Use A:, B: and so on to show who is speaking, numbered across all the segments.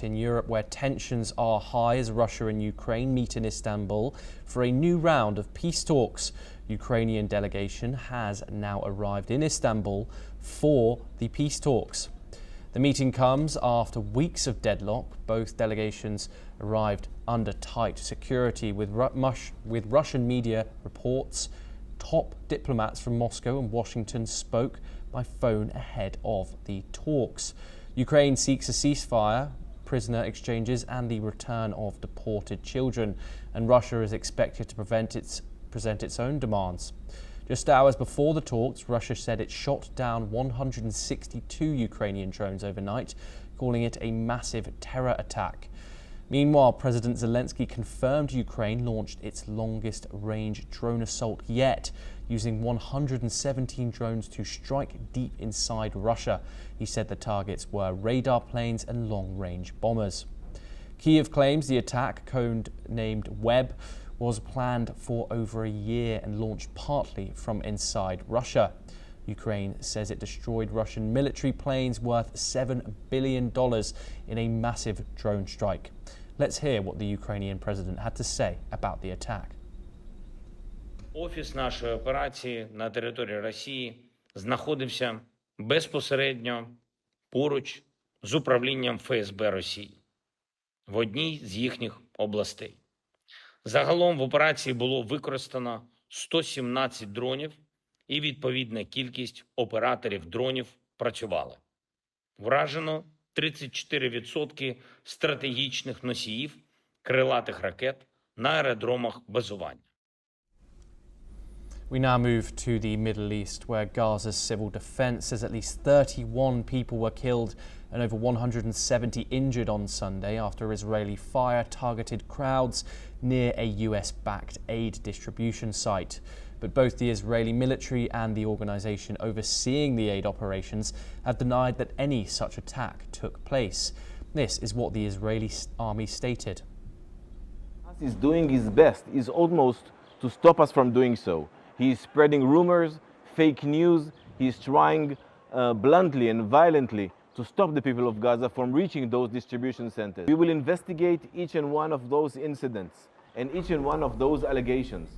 A: In Europe, where tensions are high as Russia and Ukraine meet in Istanbul for a new round of peace talks. Ukrainian delegation has now arrived in Istanbul for the peace talks. The meeting comes after weeks of deadlock. Both delegations arrived under tight security, with Russian media reports top diplomats from Moscow and Washington spoke by phone ahead of the talks. Ukraine seeks a ceasefire, prisoner exchanges and the return of deported children, and Russia is expected to present its own demands. Just hours before the talks, Russia said it shot down 162 Ukrainian drones overnight, calling it a massive terror attack. Meanwhile, President Zelensky confirmed Ukraine launched its longest range drone assault yet, using 117 drones to strike deep inside Russia. He said the targets were radar planes and long-range bombers. Kyiv claims the attack, code-named Web, was planned for over a year and launched partly from inside Russia. Ukraine says it destroyed Russian military planes worth $7 billion in a massive drone strike. Let's hear what the Ukrainian president had to say about the attack.
B: Офіс нашої операції на території Росії знаходився безпосередньо поруч з управлінням ФСБ Росії в одній з їхніх областей. Загалом в операції було використано 117 дронів і відповідна кількість операторів дронів працювали. Вражено 34% стратегічних носіїв крилатих ракет на аеродромах базування.
A: We now move to the Middle East, where Gaza's civil defense says at least 31 people were killed and over 170 injured on Sunday after Israeli fire targeted crowds near a US-backed aid distribution site. But both the Israeli military and the organization overseeing the aid operations have denied that any such attack took place. This is what the Israeli army stated.
C: He's doing his best, his utmost to stop us from doing so. He is spreading rumors, fake news. He is trying bluntly and violently to stop the people of Gaza from reaching those distribution centers. We will investigate each and one of those incidents and each and one of those allegations.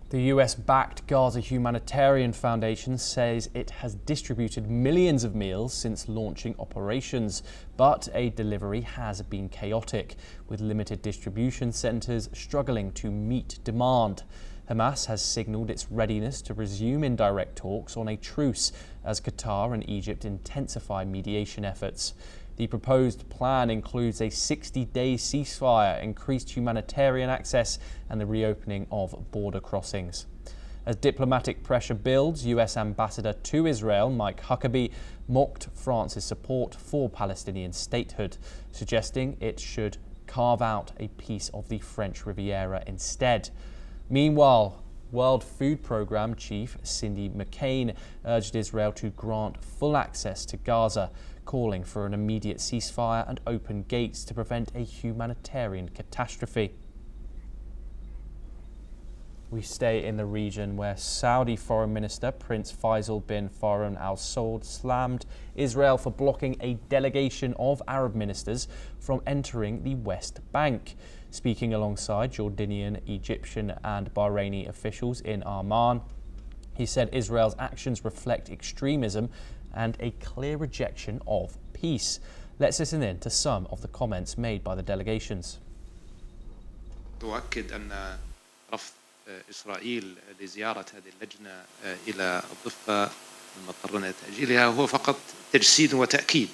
A: The US-backed Gaza Humanitarian Foundation says it has distributed millions of meals since launching operations, but aid delivery has been chaotic, with limited distribution centers struggling to meet demand. Hamas has signalled its readiness to resume indirect talks on a truce as Qatar and Egypt intensify mediation efforts. The proposed plan includes a 60-day ceasefire, increased humanitarian access and the reopening of border crossings. As diplomatic pressure builds, US Ambassador to Israel Mike Huckabee mocked France's support for Palestinian statehood, suggesting it should carve out a piece of the French Riviera instead. Meanwhile, World Food Programme Chief Cindy McCain urged Israel to grant full access to Gaza, calling for an immediate ceasefire and open gates to prevent a humanitarian catastrophe. We stay in the region where Saudi Foreign Minister Prince Faisal bin Farhan Al Saud slammed Israel for blocking a delegation of Arab ministers from entering the West Bank. Speaking alongside Jordanian, Egyptian and Bahraini officials in Amman, he said Israel's actions reflect extremism and a clear rejection of peace. Let's listen in to some of the comments made by the delegations.
D: تؤكد أن رفض إسرائيل لزيارة هذه اللجنة إلى الضفة المضطرين لتأجيلها هو فقط تجسيد وتأكيد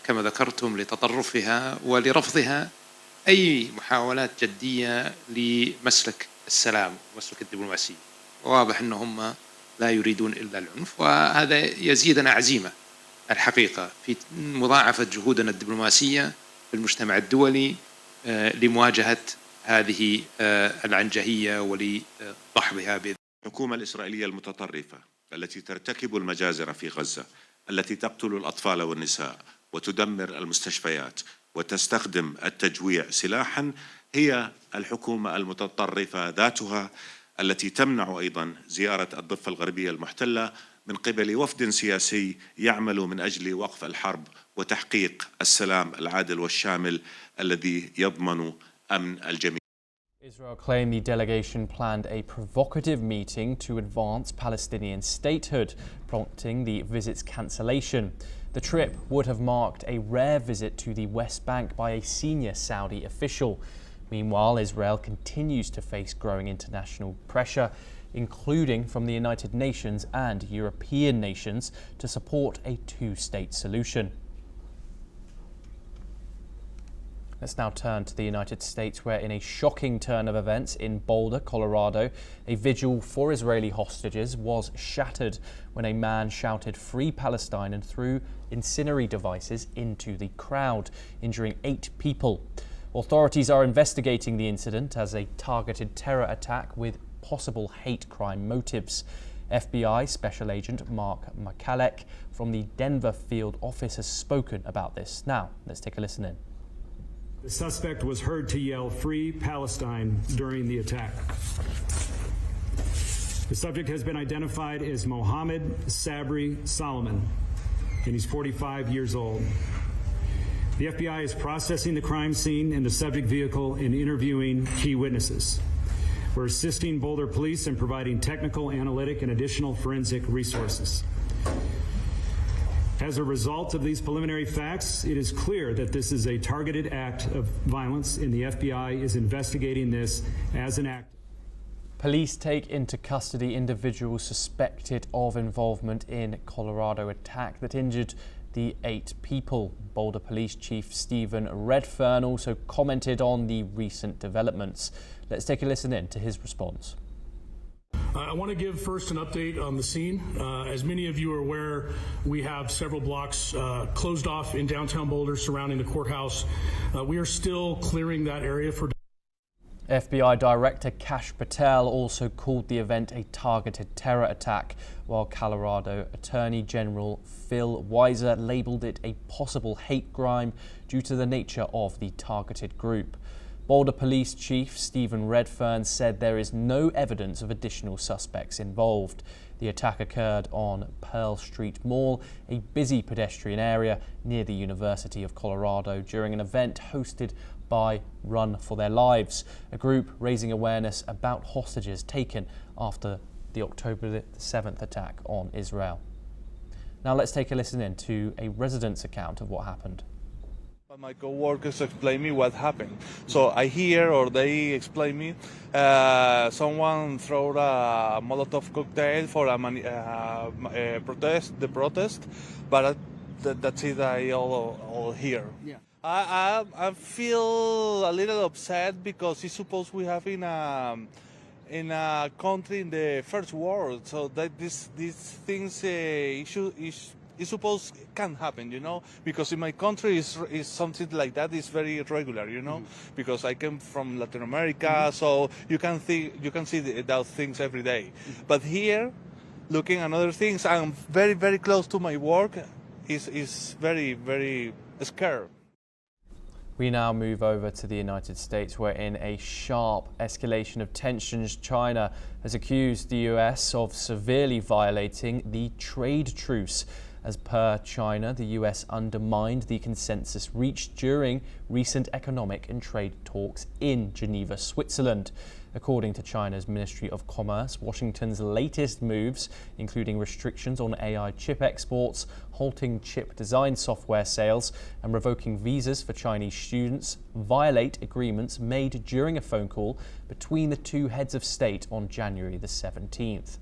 D: كما ذكرتم لتطرفها ولرفضها أي محاولات جدية لمسلك السلام ومسلك الدبلوماسية. واضح أنهم لا يريدون إلا العنف، وهذا يزيدنا عزيمة الحقيقة في مضاعفة جهودنا الدبلوماسية في المجتمع الدولي لمواجهة هذه العنجهية ولدحضها.
E: الحكومة الإسرائيلية المتطرفة التي ترتكب المجازر في غزة، التي تقتل الأطفال والنساء وتدمر المستشفيات وتستخدم التجويع سلاحا، هي الحكومة المتطرفة ذاتها التي تمنع أيضا زيارة الضفة الغربية المحتلة من قبل وفد سياسي يعمل من أجل وقف الحرب وتحقيق السلام العادل والشامل الذي يضمن أمن الجميع.
A: Israel claimed the delegation planned a provocative meeting to advance Palestinian statehood, prompting the visit's cancellation. The trip would have marked a rare visit to the West Bank by a senior Saudi official. Meanwhile, Israel continues to face growing international pressure, including from the United Nations and European nations, to support a two-state solution. Let's now turn to the United States, where in a shocking turn of events in Boulder, Colorado, a vigil for Israeli hostages was shattered when a man shouted "Free Palestine" and threw incendiary devices into the crowd, injuring 8 people. Authorities are investigating the incident as a targeted terror attack with possible hate crime motives. FBI Special Agent Mark McCalleck from the Denver field office has spoken about this. Now, let's take a listen in.
F: The suspect was heard to yell "Free Palestine" during the attack. The subject has been identified as Mohammed Sabri Solomon, and he's 45 years old. The FBI is processing the crime scene and the subject vehicle and interviewing key witnesses. We're assisting Boulder police in providing technical, analytic, and additional forensic resources. As a result of these preliminary facts, it is clear that this is a targeted act of violence, and the FBI is investigating this as an act.
A: Police take into custody individuals suspected of involvement in Colorado attack that injured the 8 people. Boulder Police Chief Stephen Redfern also commented on the recent developments. Let's take a listen in to his response.
G: I want to give first an update on the scene. As many of you are aware, we have several blocks closed off in downtown Boulder surrounding the courthouse. We are still clearing that area for.
A: FBI Director Kash Patel also called the event a targeted terror attack, while Colorado Attorney General Phil Weiser labeled it a possible hate crime due to the nature of the targeted group. Boulder Police Chief Stephen Redfern said there is no evidence of additional suspects involved. The attack occurred on Pearl Street Mall, a busy pedestrian area near the University of Colorado, during an event hosted by Run for Their Lives, a group raising awareness about hostages taken after the October 7th attack on Israel. Now let's take a listen in to a resident's account of what happened.
H: My co-workers explain me what happened. So I hear, or they explain me, someone throw a Molotov cocktail for a protest, but that's it. I all hear. Yeah. I feel a little upset because it's supposed we have in a country in the first world, so that these things it's supposed can happen, you know, because in my country is something like that is very irregular, you know, because I came from Latin America, so you can see those things every day. But here, looking at other things, I'm very, very close to my work. Is very, very scared.
A: We now move over to the United States, where in a sharp escalation of tensions, China has accused the US of severely violating the trade truce. As per China, the US undermined the consensus reached during recent economic and trade talks in Geneva, Switzerland. According to China's Ministry of Commerce, Washington's latest moves, including restrictions on AI chip exports, halting chip design software sales, and revoking visas for Chinese students, violate agreements made during a phone call between the two heads of state on January the 17th.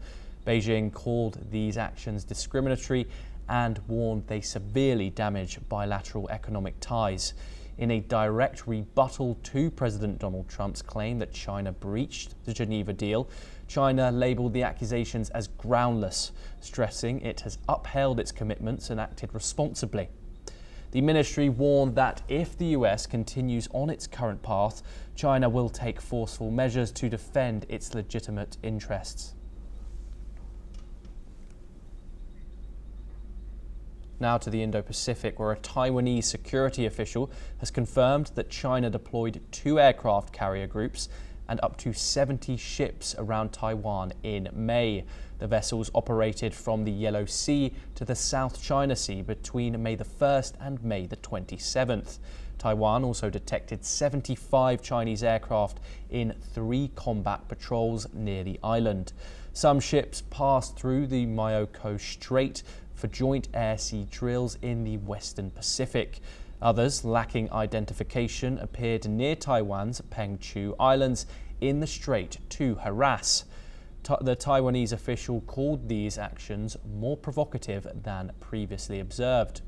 A: Beijing called these actions discriminatory and warned they severely damage bilateral economic ties. In a direct rebuttal to President Donald Trump's claim that China breached the Geneva deal, China labeled the accusations as groundless, stressing it has upheld its commitments and acted responsibly. The ministry warned that if the US continues on its current path, China will take forceful measures to defend its legitimate interests. Now to the Indo-Pacific, where a Taiwanese security official has confirmed that China deployed 2 aircraft carrier groups and up to 70 ships around Taiwan in May. The vessels operated from the Yellow Sea to the South China Sea between May the 1st and May the 27th. Taiwan also detected 75 Chinese aircraft in 3 combat patrols near the island. Some ships passed through the Myoko Strait for joint air-sea drills in the Western Pacific. Others, lacking identification, appeared near Taiwan's Pengchu Islands in the strait to harass. The Taiwanese official called these actions more provocative than previously observed.